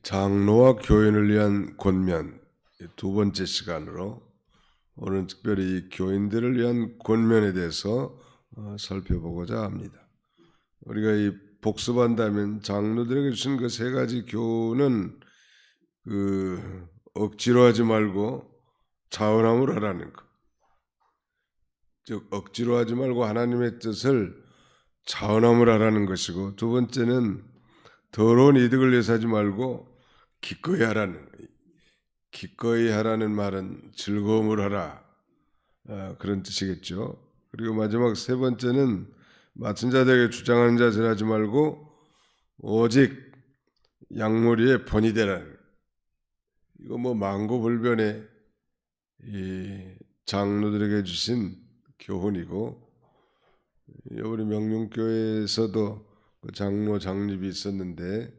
장로와 교인을 위한 권면 두 번째 시간으로 오늘 특별히 교인들을 위한 권면에 대해서 살펴보고자 합니다. 우리가 이 복습한다면 장로들에게 주신 그 세 가지 교훈은 억지로 하지 말고 자원함으로 하라는 것. 즉 억지로 하지 말고 하나님의 뜻을 자원함으로 하라는 것이고, 두 번째는 더러운 이득을 위해서 하지 말고 기꺼이 하라는 거예요. 기꺼이 하라는 말은 즐거움을 하라, 그런 뜻이겠죠. 그리고 마지막 세 번째는 맡은 자들에게 주장하는 자들 하지 말고 오직 양무리에 본이 되라. 이거 만고불변의 이 장로들에게 주신 교훈이고, 우리 명륜교회에서도 그 장로 장립이 있었는데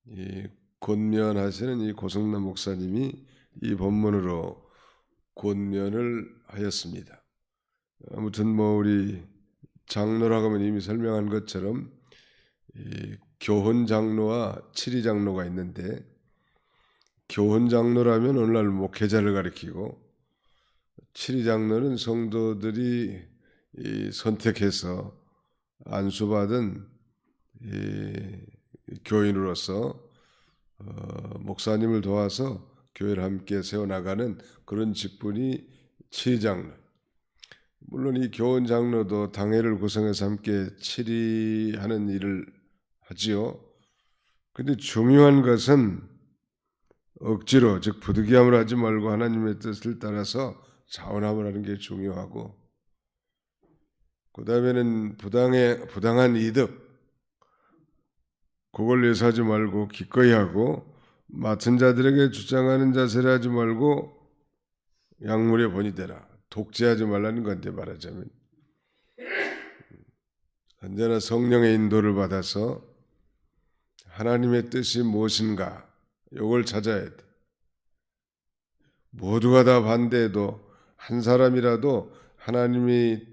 이 권면하시는 이 고성남 목사님이 이 본문으로 권면을 하였습니다. 아무튼 우리 장로라고 하면 이미 설명한 것처럼 이 교훈 장로와 칠위 장로가 있는데, 교훈 장로라면 오늘날 목회자를 가리키고, 칠위 장로는 성도들이 선택해서 안수받은 교인으로서 목사님을 도와서 교회를 함께 세워나가는 그런 직분이 칠위 장로. 물론 이 교훈 장로도 당회를 구성해서 함께 칠위하는 일을 하지요. 그런데 중요한 것은 억지로, 즉 부득이함을 하지 말고 하나님의 뜻을 따라서 자원함을 하는 게 중요하고, 그 다음에는 부당한 이득, 그걸 위해서 하지 말고 기꺼이 하고, 맡은 자들에게 주장하는 자세를 하지 말고 약물의 본이 되라. 독재하지 말라는 건데, 말하자면 언제나 성령의 인도를 받아서 하나님의 뜻이 무엇인가 이걸 찾아야 돼. 모두가 다 반대해도 한 사람이라도 하나님이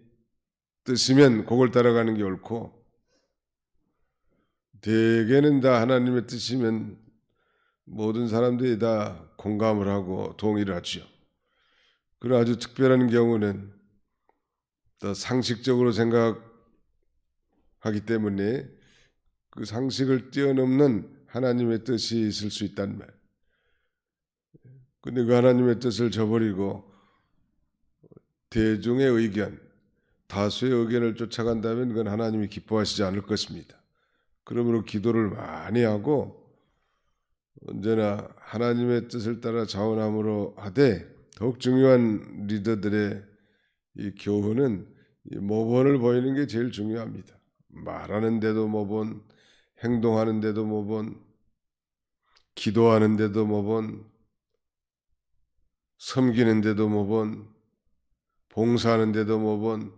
뜻이면 그걸 따라가는 게 옳고, 대개는 다 하나님의 뜻이면 모든 사람들이 다 공감을 하고 동의를 하죠. 그리고 아주 특별한 경우는 더 상식적으로 생각하기 때문에 그 상식을 뛰어넘는 하나님의 뜻이 있을 수 있단 말. 근데 그 하나님의 뜻을 저버리고 대중의 의견, 다수의 의견을 쫓아간다면 그건 하나님이 기뻐하시지 않을 것입니다. 그러므로 기도를 많이 하고 언제나 하나님의 뜻을 따라 자원함으로 하되, 더욱 중요한 리더들의 이 교훈은 이 모본을 보이는 게 제일 중요합니다. 말하는데도 모본, 행동하는데도 모본, 기도하는데도 모본, 섬기는데도 모본, 봉사하는데도 모본,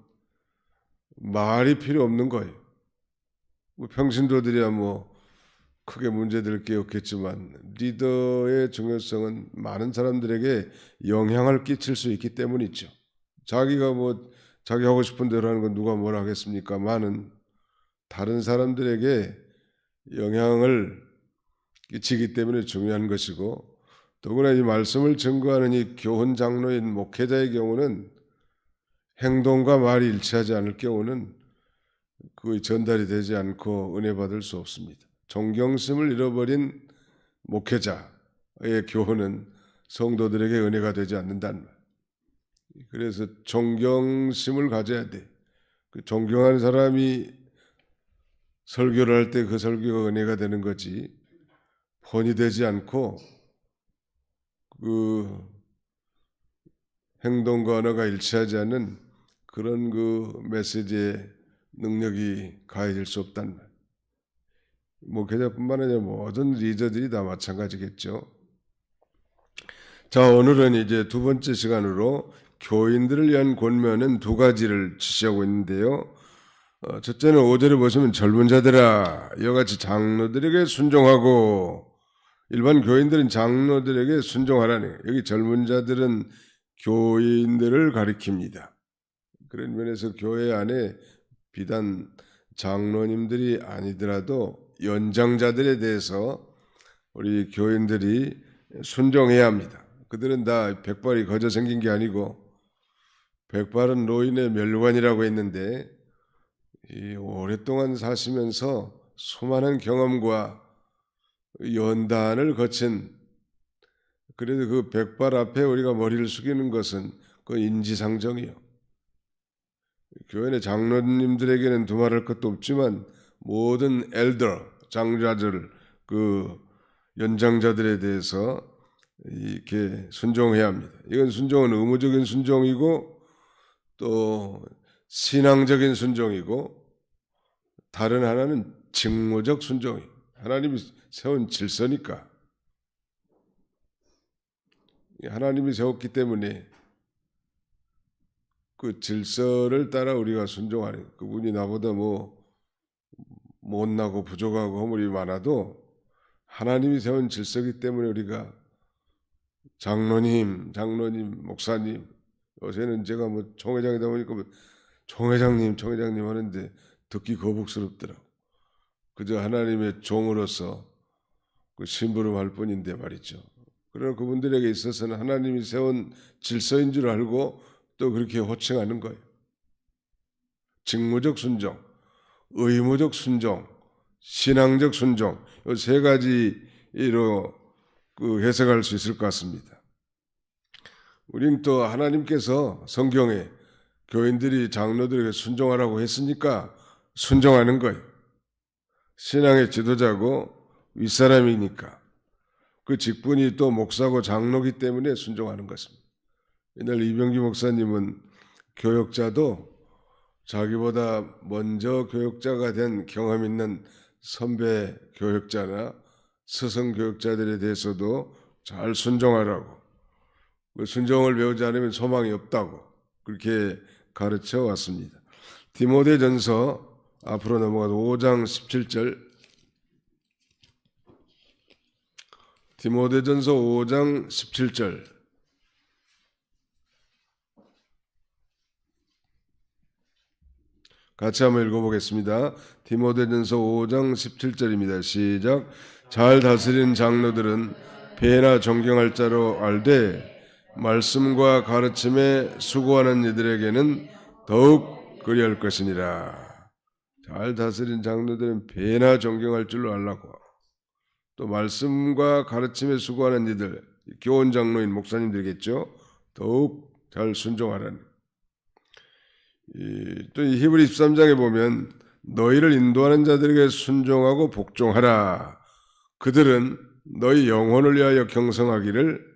말이 필요 없는 거예요. 평신도들이야 크게 문제될 게 없겠지만, 리더의 중요성은 많은 사람들에게 영향을 끼칠 수 있기 때문이죠. 자기가 자기 하고 싶은 대로 하는 건 누가 뭐라 하겠습니까? 많은 다른 사람들에게 영향을 끼치기 때문에 중요한 것이고, 더구나 이 말씀을 증거하는 이 교훈 장로인 목회자의 경우는 행동과 말이 일치하지 않을 경우는 그의 전달이 되지 않고 은혜 받을 수 없습니다. 존경심을 잃어버린 목회자의 교훈은 성도들에게 은혜가 되지 않는다는 말. 그래서 존경심을 가져야 돼. 그 존경하는 사람이 설교를 할 때 그 설교가 은혜가 되는 거지, 본이 되지 않고 그 행동과 언어가 일치하지 않는 그런 그 메시지의 능력이 가해질 수 없다는 말. 목회자뿐만 아니라 모든 리더들이 다 마찬가지겠죠. 자, 오늘은 이제 두 번째 시간으로 교인들을 위한 권면은 두 가지를 지시하고 있는데요. 첫째는 5절에 보시면 젊은 자들아 이와 같이 장로들에게 순종하고, 일반 교인들은 장로들에게 순종하라는, 여기 젊은 자들은 교인들을 가리킵니다. 그런 면에서 교회 안에 비단 장로님들이 아니더라도 연장자들에 대해서 우리 교인들이 순종해야 합니다. 그들은 다 백발이 거저 생긴 게 아니고 백발은 노인의 멸관이라고 했는데 이 오랫동안 사시면서 수많은 경험과 연단을 거친, 그래도 그 백발 앞에 우리가 머리를 숙이는 것은 그 인지상정이요. 교회 내 장로님들에게는 두말할 것도 없지만 모든 엘더, 장자들, 그 연장자들에 대해서 이렇게 순종해야 합니다. 이건 순종은 의무적인 순종이고 또 신앙적인 순종이고, 다른 하나는 직무적 순종이에요. 하나님이 세운 질서니까, 하나님이 세웠기 때문에 그 질서를 따라 우리가 순종하는, 그분이 나보다 뭐 못나고 부족하고 허물이 많아도 하나님이 세운 질서이기 때문에 우리가 장로님, 목사님, 요새는 제가 뭐 총회장이다 보니까 뭐 총회장님 하는데 듣기 거북스럽더라고. 그저 하나님의 종으로서 그 심부름할 뿐인데 말이죠. 그러나 그분들에게 있어서는 하나님이 세운 질서인 줄 알고 또 그렇게 호칭하는 거예요. 직무적 순종, 의무적 순종, 신앙적 순종, 이 세 가지로 그 해석할 수 있을 것 같습니다. 우리는 또 하나님께서 성경에 교인들이 장로들에게 순종하라고 했으니까 순종하는 거예요. 신앙의 지도자고 윗사람이니까 그 직분이 또 목사고 장로기 때문에 순종하는 것입니다. 옛날 이병기 목사님은 교역자도 자기보다 먼저 교역자가 된 경험 있는 선배 교역자나 스승 교역자들에 대해서도 잘 순종하라고, 그 순종을 배우지 않으면 소망이 없다고 그렇게 가르쳐 왔습니다. 디모데전서 앞으로 넘어가서 5장 17절, 디모데전서 5장 17절, 같이 한번 읽어보겠습니다. 디모데전서 5장 17절입니다. 시작. 잘 다스리는 장로들은 배나 존경할 자로 알되 말씀과 가르침에 수고하는 이들에게는 더욱 그리할 것이니라. 잘 다스린 장로들은 배나 존경할 줄로 알라고, 또 말씀과 가르침에 수고하는 이들, 교원 장로인 목사님들이겠죠. 더욱 잘 순종하라는. 또 히브리 13장에 보면 너희를 인도하는 자들에게 순종하고 복종하라. 그들은 너희 영혼을 위하여 경성하기를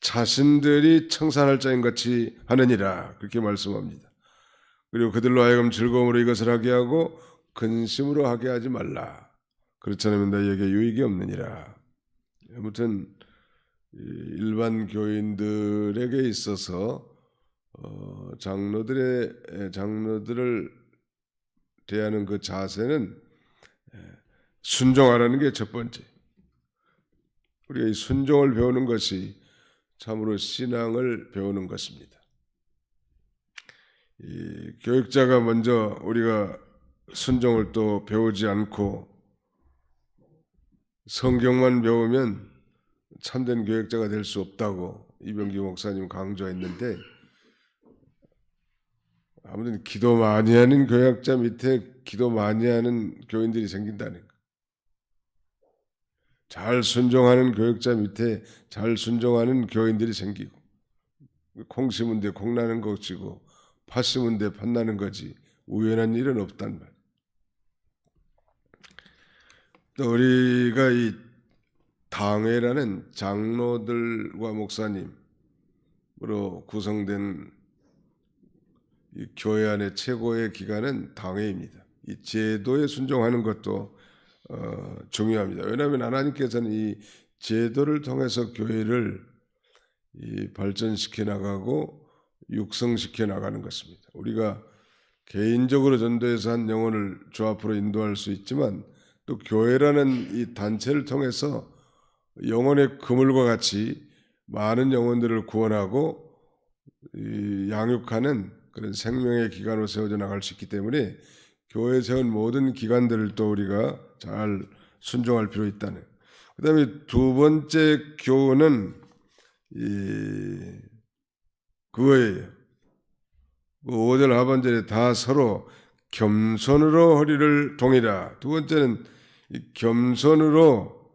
자신들이 청산할 자인 같이 하느니라. 그렇게 말씀합니다. 그리고 그들로 하여금 즐거움으로 이것을 하게 하고 근심으로 하게 하지 말라. 그렇지 않으면 너희에게 유익이 없느니라. 아무튼 일반 교인들에게 있어서 장로들을 대하는 그 자세는 순종하라는 게 첫 번째. 우리가 이 순종을 배우는 것이 참으로 신앙을 배우는 것입니다. 이 교육자가 먼저 우리가 순종을 또 배우지 않고 성경만 배우면 참된 교육자가 될 수 없다고 이병기 목사님 강조했는데, 아무튼 기도 많이 하는 교육자 밑에 기도 많이 하는 교인들이 생긴다는 거. 잘 순종하는 교육자 밑에 잘 순종하는 교인들이 생기고, 콩 심은 데 콩 나는 것이고 팥 심은 데 팥 나는 거지 우연한 일은 없단 말이에요. 또 우리가 이 당회라는 장로들과 목사님으로 구성된 이 교회 안의 최고의 기관은 당회입니다. 이 제도에 순종하는 것도 중요합니다. 왜냐하면 하나님께서는 이 제도를 통해서 교회를 발전시켜 나가고 육성시켜 나가는 것입니다. 우리가 개인적으로 전도해서 한 영혼을 주 앞으로 인도할 수 있지만 또 교회라는 이 단체를 통해서 영혼의 그물과 같이 많은 영혼들을 구원하고 양육하는 그런 생명의 기관으로 세워져 나갈 수 있기 때문에 교회에 세운 모든 기관들을 또 우리가 잘 순종할 필요 있다는. 그다음에 두 번째 교훈은 그거예요. 5절 하반절에 다 서로 겸손으로 허리를 동이라. 두 번째는 겸손으로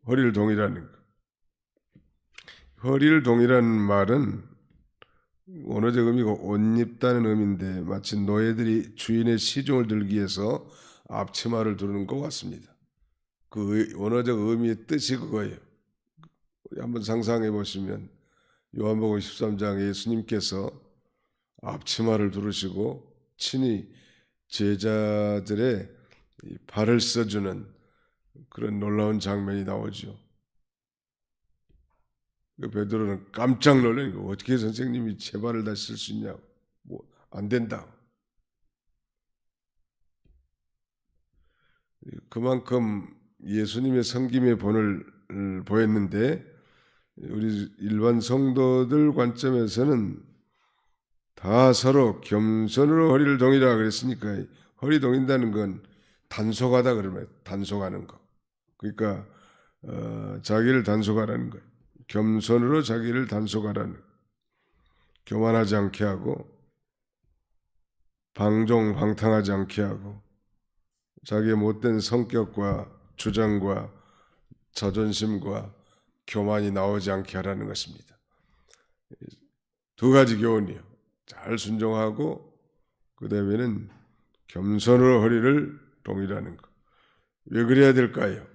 허리를 동이라는 거. 허리를 동이라는 말은 언어적 의미가 옷 입다는 의미인데 마치 노예들이 주인의 시중을 들기 위해서 앞치마를 두르는 것 같습니다. 그 언어적 의미의 뜻이 그거예요. 한번 상상해 보시면 요한복음 13장에 예수님께서 앞치마를 두르시고 친히 제자들의 발을 써주는 그런 놀라운 장면이 나오죠. 베드로는 깜짝 놀라는 거. 어떻게 선생님이 제 발을 다 쓸 수 있냐고. 안 된다. 그만큼 예수님의 섬김의 본을 보였는데 우리 일반 성도들 관점에서는 다 서로 겸손으로 허리를 동이라 그랬으니까 허리 동인다는 건 단속하다 그러면 단속하는 거. 그러니까 자기를 단속하라는 거예요. 겸손으로 자기를 단속하라는 거예요. 교만하지 않게 하고 방종방탕하지 않게 하고 자기의 못된 성격과 주장과 자존심과 교만이 나오지 않게 하라는 것입니다. 두 가지 교훈이요. 잘 순종하고 그 다음에는 겸손으로 허리를 동이라는 것. 왜 그래야 될까요?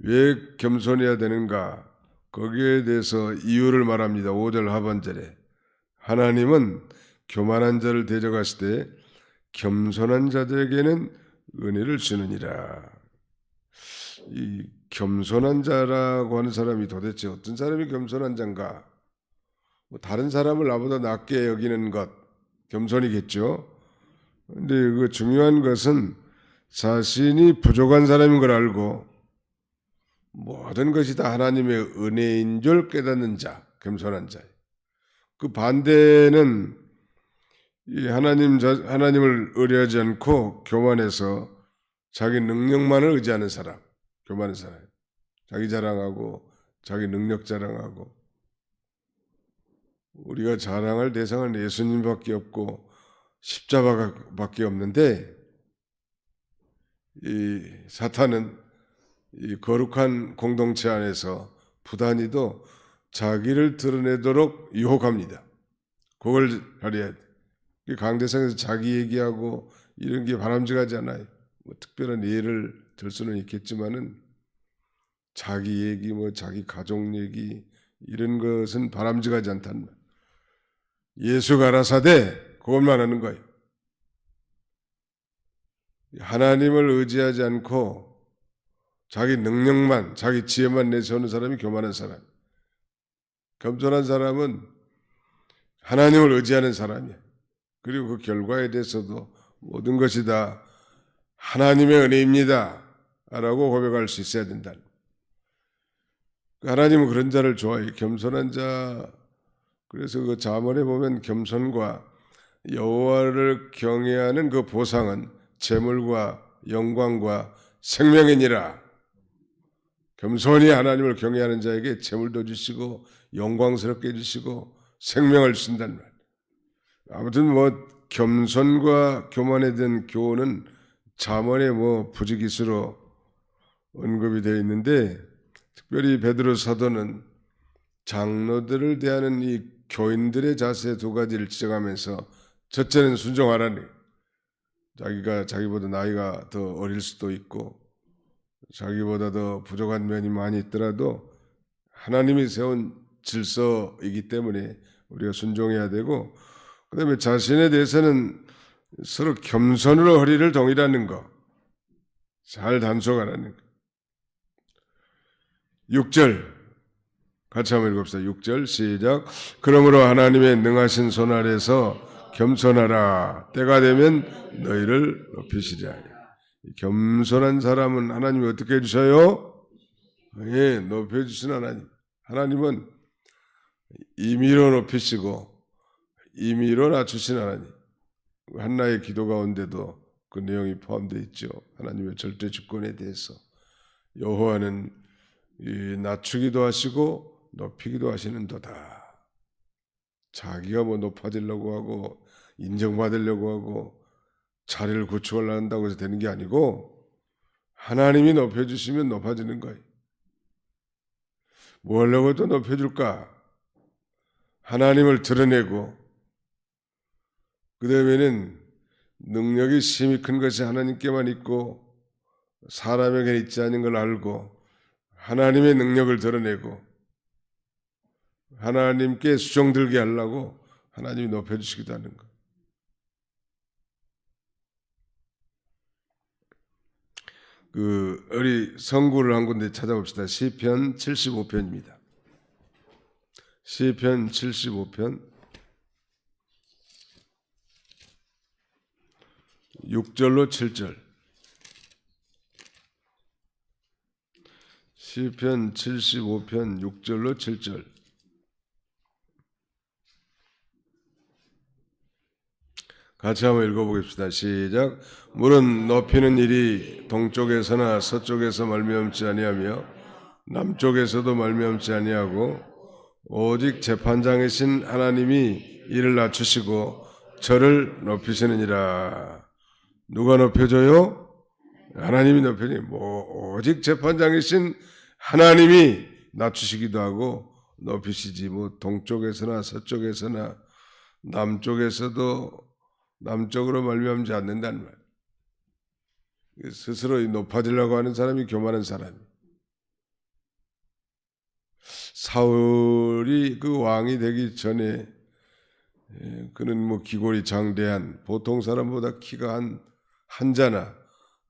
왜 겸손해야 되는가? 거기에 대해서 이유를 말합니다. 5절 하반절에 하나님은 교만한 자를 대적하실 때 겸손한 자들에게는 은혜를 주느니라. 이 겸손한 자라고 하는 사람이 도대체 어떤 사람이 겸손한 자인가? 다른 사람을 나보다 낮게 여기는 것, 겸손이겠죠. 그런데 그 중요한 것은 자신이 부족한 사람인 걸 알고 모든 것이 다 하나님의 은혜인 줄 깨닫는 자, 겸손한 자. 그 반대는 이 하나님을 의뢰하지 않고 교만해서 자기 능력만을 의지하는 사람, 교만한 사람. 자기 자랑하고 자기 능력 자랑하고 우리가 자랑할 대상은 예수님밖에 없고 십자가밖에 없는데 이 사탄은 이 거룩한 공동체 안에서 부단히도 자기를 드러내도록 유혹합니다. 그걸 가려야 돼. 강대상에서 자기 얘기하고 이런 게 바람직하지 않아요. 특별한 예를 들 수는 있겠지만은 자기 얘기, 자기 가족 얘기 이런 것은 바람직하지 않단 말. 예수가 알아서되 그것만 하는 거예요. 하나님을 의지하지 않고 자기 능력만, 자기 지혜만 내세우는 사람이 교만한 사람. 겸손한 사람은 하나님을 의지하는 사람이야. 그리고 그 결과에 대해서도 모든 것이 다 하나님의 은혜입니다 라고 고백할 수 있어야 된다. 하나님은 그런 자를 좋아해요. 겸손한 자. 그래서 그 잠언에 보면 겸손과 여호와를 경외하는 그 보상은 재물과 영광과 생명이니라. 겸손히 하나님을 경외하는 자에게 재물도 주시고 영광스럽게 해주시고 생명을 주신다는 말. 아무튼 겸손과 교만에 대한 교훈은 잠언에 부지기수로 언급이 되어 있는데 특별히 베드로 사도는 장로들을 대하는 이 교인들의 자세 두 가지를 지적하면서 첫째는 순종하라니. 자기보다 나이가 더 어릴 수도 있고 자기보다 더 부족한 면이 많이 있더라도 하나님이 세운 질서이기 때문에 우리가 순종해야 되고 그 다음에 자신에 대해서는 서로 겸손으로 허리를 동이라는 거. 잘 단속하라는 거. 6절 같이 한번 읽읍시다. 6절 시작. 그러므로 하나님의 능하신 손 아래서 겸손하라. 때가 되면 너희를 높이시리라. 겸손한 사람은 하나님이 어떻게 해주셔요? 예, 높여주신 하나님. 하나님은 임의로 높이시고 임의로 낮추신 하나님. 한나의 기도 가운데도 그 내용이 포함되어 있죠. 하나님의 절대 주권에 대해서 여호와는 이 낮추기도 하시고 높이기도 하시는도다. 자기가 뭐 높아지려고 하고 인정받으려고 하고 자리를 구축하려고 한다고 해서 되는 게 아니고 하나님이 높여주시면 높아지는 거예요. 뭐 하려고 또 높여줄까? 하나님을 드러내고 그 다음에는 능력이 힘이 큰 것이 하나님께만 있고 사람에게 있지 않은 걸 알고 하나님의 능력을 드러내고 하나님께 수종들게 하려고 하나님이 높여주시기도 하는 것. 우리 성구를 한 군데 찾아봅시다. 시편 75편입니다. 시편 75편 6절로 7절. 시편 75편 6절로 7절. 같이 한번 읽어보겠습니다. 시작. 물은 높이는 일이 동쪽에서나 서쪽에서 말미암지 아니하며 남쪽에서도 말미암지 아니하고 오직 재판장이신 하나님이 이를 낮추시고 저를 높이시느니라. 누가 높여줘요? 하나님이 높여니 오직 재판장이신 하나님이 낮추시기도 하고 높이시지 동쪽에서나 서쪽에서나 남쪽에서도 남쪽으로 말미암지 않는다는 말. 스스로 높아지려고 하는 사람이 교만한 사람이. 사울이 그 왕이 되기 전에 그는 기골이 장대한 보통 사람보다 키가 한자나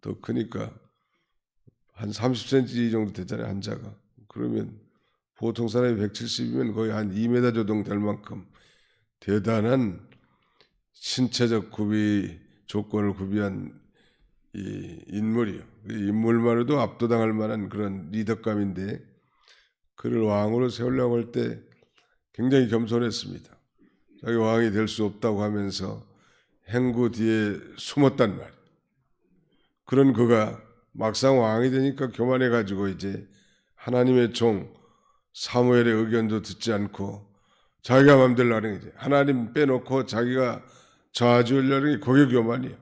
더 크니까 한 30cm 정도 되잖아요. 한자가. 그러면 보통 사람이 170이면 거의 한 2m 조동 될 만큼 대단한 신체적 조건을 구비한 이 인물이요. 인물만으로도 압도당할 만한 그런 리더감인데 그를 왕으로 세우려고 할 때 굉장히 겸손했습니다. 자기 왕이 될 수 없다고 하면서 행구 뒤에 숨었단 말이에요. 그런 그가 막상 왕이 되니까 교만해가지고 이제 하나님의 종 사무엘의 의견도 듣지 않고 자기가 마음대로 하는 거지. 하나님 빼놓고 자기가 좌지우려는 게 그게 교만이에요.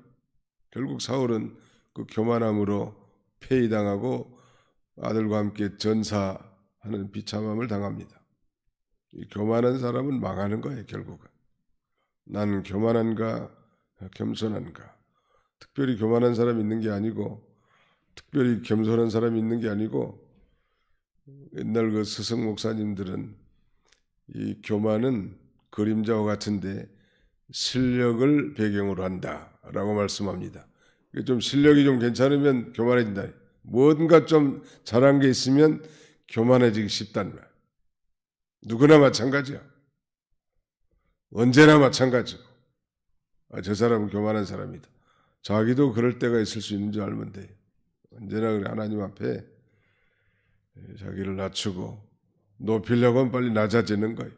결국 사울은 그 교만함으로 폐위당하고 아들과 함께 전사하는 비참함을 당합니다. 이 교만한 사람은 망하는 거예요. 결국은. 나는 교만한가 겸손한가. 특별히 교만한 사람이 있는 게 아니고 특별히 겸손한 사람이 있는 게 아니고 옛날 그 스승 목사님들은 이 교만은 그림자와 같은데 실력을 배경으로 한다라고 말씀합니다. 좀 실력이 좀 괜찮으면 교만해진다. 뭔가 좀 잘한 게 있으면 교만해지기 쉽단 말. 누구나 마찬가지야. 언제나 마찬가지고. 저 사람은 교만한 사람이다. 자기도 그럴 때가 있을 수 있는 줄 알면 돼요. 언제나 하나님 앞에 자기를 낮추고 높이려고 하면 빨리 낮아지는 거예요.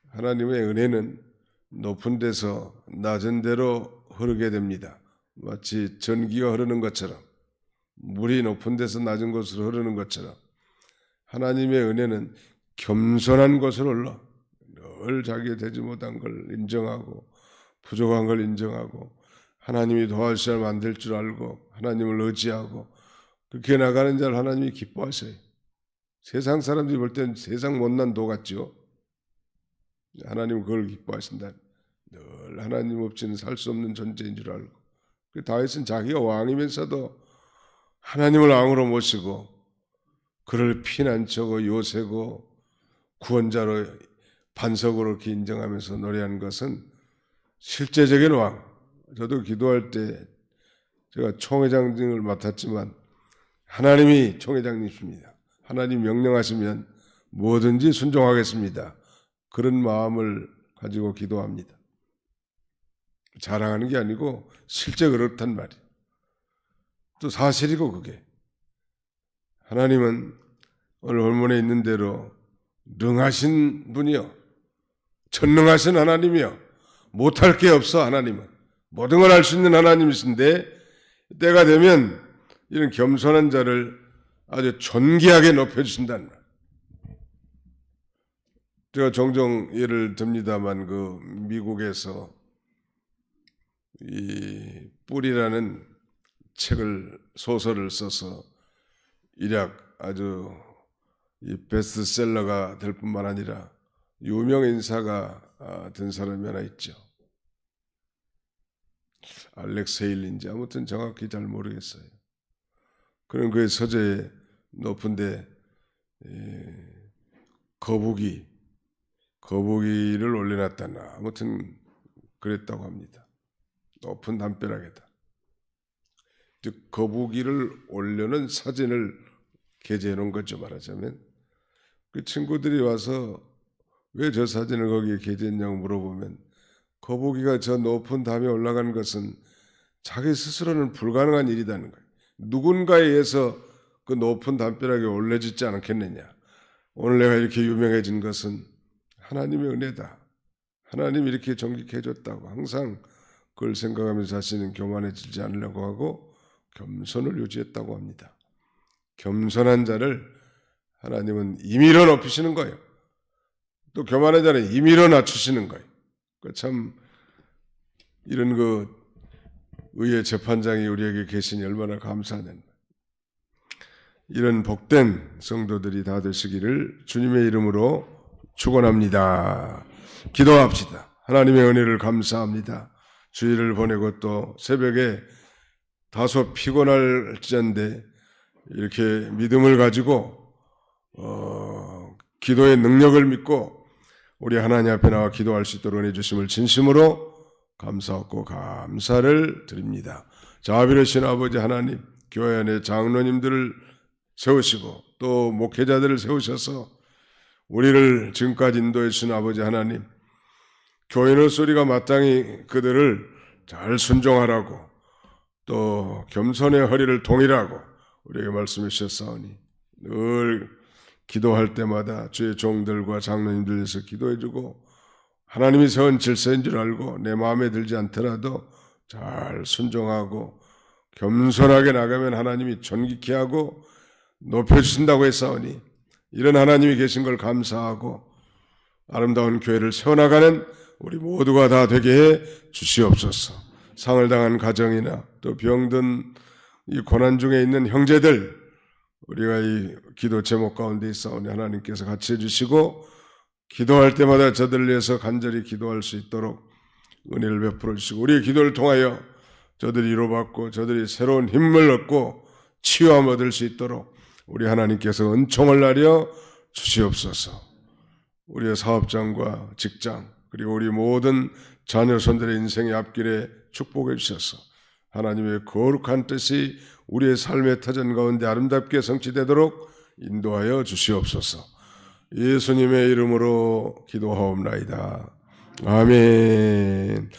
하나님의 은혜는 높은 데서 낮은 데로 흐르게 됩니다. 마치 전기가 흐르는 것처럼 물이 높은 데서 낮은 곳으로 흐르는 것처럼 하나님의 은혜는 겸손한 곳으로 흘러 늘 자기가 되지 못한 걸 인정하고 부족한 걸 인정하고 하나님이 도와주셔야 만들 줄 알고 하나님을 의지하고 그렇게 나가는 자를 하나님이 기뻐하셔요. 세상 사람들이 볼 때는 세상 못난 도 같죠. 하나님은 그걸 기뻐하신다. 늘 하나님 없이는 살 수 없는 존재인 줄 알고. 다윗은 자기가 왕이면서도 하나님을 왕으로 모시고 그를 피난처고 요새고 구원자로 반석으로 이렇게 인정하면서 노래한 것은 실제적인 왕. 저도 기도할 때 제가 총회장 등을 맡았지만 하나님이 총회장님이십니다. 하나님 명령하시면 뭐든지 순종하겠습니다. 그런 마음을 가지고 기도합니다. 자랑하는 게 아니고 실제 그렇단 말이에요. 또 사실이고 그게. 하나님은 오늘 본문에 있는 대로 능하신 분이요. 전능하신 하나님이요. 못할 게 없어 하나님은. 모든 걸 할 수 있는 하나님이신데 때가 되면 이런 겸손한 자를 아주 존귀하게 높여주신다는 말. 제가 종종 예를 듭니다만 그 미국에서 이 뿔이라는 소설을 써서 일약 아주 이 베스트셀러가 될 뿐만 아니라 유명 인사가 된 사람이 하나 있죠. 알렉스 헤일인지 아무튼 정확히 잘 모르겠어요. 그런 그의 서재에 높은데 거북이를 올려놨다나 아무튼 그랬다고 합니다. 높은 담벼락에다. 즉 거북이를 올려놓은 사진을 게재해 놓은 거죠. 말하자면 그 친구들이 와서 왜 저 사진을 거기에 게재했냐고 물어보면 거북이가 저 높은 담에 올라간 것은 자기 스스로는 불가능한 일이라는 거예요. 누군가에 의해서 그 높은 담벼락에 올려지지 않겠느냐. 오늘 내가 이렇게 유명해진 것은 하나님의 은혜다. 하나님이 이렇게 존귀케 해줬다고 항상 그걸 생각하면서 자신은 교만해지지 않으려고 하고 겸손을 유지했다고 합니다. 겸손한 자를 하나님은 임의로 높이시는 거예요. 또 교만한 자는 임의로 낮추시는 거예요. 참 이런 그 의의 재판장이 우리에게 계시니 얼마나 감사하는 이런 복된 성도들이 다 되시기를 주님의 이름으로 축원합니다. 기도합시다. 하나님의 은혜를 감사합니다. 주일을 보내고 또 새벽에 다소 피곤할지언데 이렇게 믿음을 가지고 기도의 능력을 믿고 우리 하나님 앞에 나와 기도할 수 있도록 은혜 주심을 진심으로 감사하고 감사를 드립니다. 자비로우신 아버지 하나님, 교회 안에 장로님들을 세우시고 또 목회자들을 세우셔서 우리를 지금까지 인도해 주신 아버지 하나님, 교인의 우리가 마땅히 그들을 잘 순종하라고 또 겸손의 허리를 동일하고 우리에게 말씀해 주셨사오니 늘 기도할 때마다 주의 종들과 장로님들 위해서 기도해주고 하나님이 세운 질서인 줄 알고 내 마음에 들지 않더라도 잘 순종하고 겸손하게 나가면 하나님이 존귀케 하고 높여주신다고 했사오니 이런 하나님이 계신 걸 감사하고 아름다운 교회를 세워나가는 우리 모두가 다 되게 해 주시옵소서. 상을 당한 가정이나 또 병든 이 고난 중에 있는 형제들 우리가 이 기도 제목 가운데 있사오니 하나님께서 같이 해주시고 기도할 때마다 저들을 위해서 간절히 기도할 수 있도록 은혜를 베풀어 주시고 우리의 기도를 통하여 저들이 위로받고 저들이 새로운 힘을 얻고 치유함 얻을 수 있도록 우리 하나님께서 은총을 나려 주시옵소서. 우리의 사업장과 직장 그리고 우리 모든 자녀손들의 인생의 앞길에 축복해 주셔서 하나님의 거룩한 뜻이 우리의 삶의 터전 가운데 아름답게 성취되도록 인도하여 주시옵소서. 예수님의 이름으로 기도하옵나이다. 아멘.